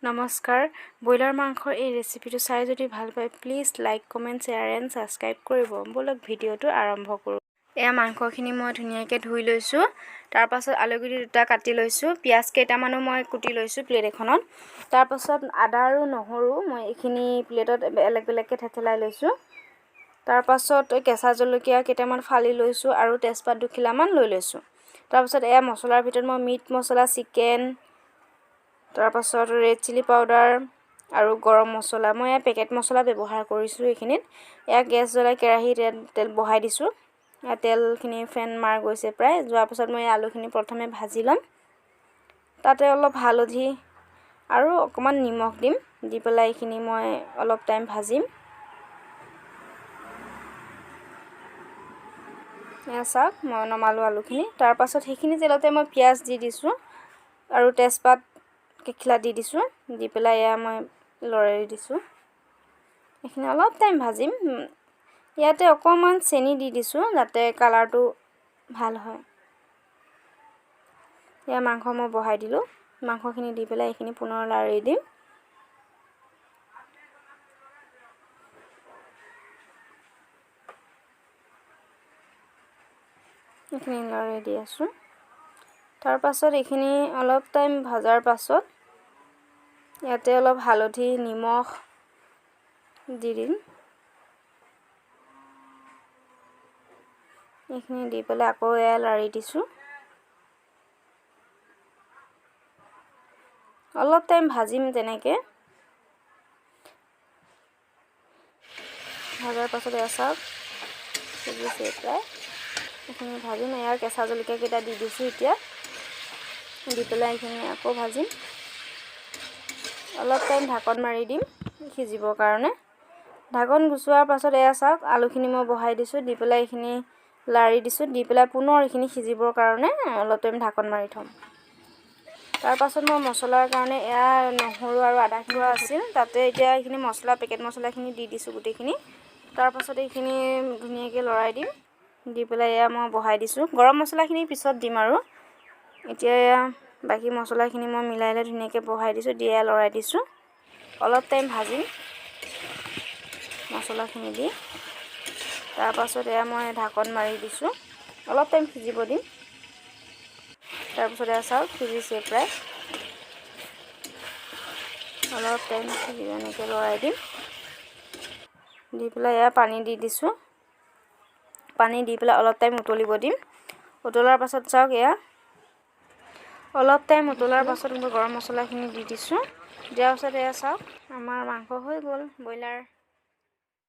নমস্কাৰ ব্ৰইলাৰ মাংসৰ এই ৰেচিপিটো চাই যদি ভাল পায় please like comment share and subscribe কৰিব বলক ভিডিঅ'টো আৰম্ভ কৰোঁ এয়া মাংসখিনি মই ধুনীয়াকৈ ধুই লৈছোঁ তাৰ পাছত আলুগুটি দুটা কাটি লৈছোঁ পিয়াজ কেইটামানো মই কুটি লৈছোঁ প্লেট এখনত তাৰ পাছত আদা আৰু নহৰু মই এইখিনি প্লেটত বেলেগ বেলেগকৈ থেতেলাই লৈছোঁ তাৰ পাছত কেঁচা জলকীয়া কেইটামান ফালি লৈছোঁ আৰু তেজপাত দুখিলামান লৈ লৈছোঁ তাৰ পাছত এয়া মছলাৰ ভিতৰত মই মিট মছলা চিকেন তাৰ পাছত ৰেড চিলি পাউডাৰ আৰু গৰম মছলা মই এই পেকেট মছলা ব্যৱহাৰ কৰিছোঁ এইখিনিত এয়া গেছ জ্বলাই কেৰাহীত তেল বহাই দিছোঁ তেলখিনি ফেন মাৰ গৈছে প্ৰায় যোৱাৰ পাছত মই আলুখিনি প্ৰথমে ভাজি ল'ম তাতে অলপ হালধি আৰু অকমান নিমখ দিম দি পেলাই এইখিনি মই অলপ টাইম ভাজিম এয়া চাওক মই নমালোঁ আলুখিনি তাৰ পাছত সেইখিনি তেলতে মই পিয়াজ দি দিছোঁ আৰু তেজপাত কেখিলা দি দিছোঁ দি পেলাই এয়া মই লৰাই দিছোঁ এইখিনি অলপ টাইম ভাজিম ইয়াতে অকমান চেনি দি দিছোঁ যাতে কালাৰটো ভাল হয় এয়া মাংস মই বহাই দিলোঁ মাংসখিনি দি পেলাই এইখিনি পুনৰ লাৰি দিম এইখিনি লৰাই দি আছোঁ তাৰ পাছত এইখিনি অলপ টাইম ভাজাৰ পাছত ইয়াতে অলপ হালধি নিমখ দি দিম এইখিনি দি পেলাই আকৌ এয়া লাৰি দিছোঁ অলপ টাইম ভাজিম তেনেকৈ ভাজাৰ পাছত এয়া চাওক সিজিছে প্ৰায় এইখিনি ভাজিম এয়া কেঁচা জলকীয়া কেইটা দি দিছোঁ এতিয়া দি পেলাই এইখিনি আকৌ ভাজিম অলপ টাইম ঢাকন মাৰি দিম সিজিবৰ কাৰণে ঢাকন গুচোৱাৰ পাছত এয়া চাওক আলুখিনি মই বহাই দিছোঁ দি পেলাই এইখিনি লাৰি দিছোঁ দি পেলাই পুনৰ এইখিনি সিজিবৰ কাৰণে অলপ টাইম ঢাকন মাৰি থ'ম তাৰ পাছত মই মছলাৰ কাৰণে এয়া নহৰু আৰু আদা খোৱা আছিল তাতে এতিয়া এইখিনি মছলা পেকেট মছলাখিনি দি দিছোঁ গোটেইখিনি তাৰ পাছত এইখিনি ধুনীয়াকৈ লৰাই দিম দি পেলাই এয়া মই বহাই দিছোঁ গৰম মছলাখিনি পিছত দিম আৰু এতিয়া এয়া বাকী মছলাখিনি মই মিলাই লৈ ধুনীয়াকৈ বহাই দিছোঁ দি এয়া লৰাই দিছোঁ অলপ টাইম ভাজিম মছলাখিনি দি তাৰ পাছত এয়া মই ঢাকন মাৰি দিছোঁ অলপ টাইম সিজিব দিম তাৰ পাছত এয়া চাওক সিজিছে প্ৰায় অলপ টাইম সিজিব এনেকৈ লৰাই দিম দি পেলাই এয়া পানী দি দিছোঁ পানী দি পেলাই অলপ টাইম উতলিব দিম উতলাৰ পাছত চাওক এয়া অলপ টাইম উতলাৰ পাছত মই গৰম মছলাখিনি দি দিছোঁ দিয়াৰ পাছত এয়া চাওক আমাৰ মাংস হৈ গ'ল ব্ৰইলাৰ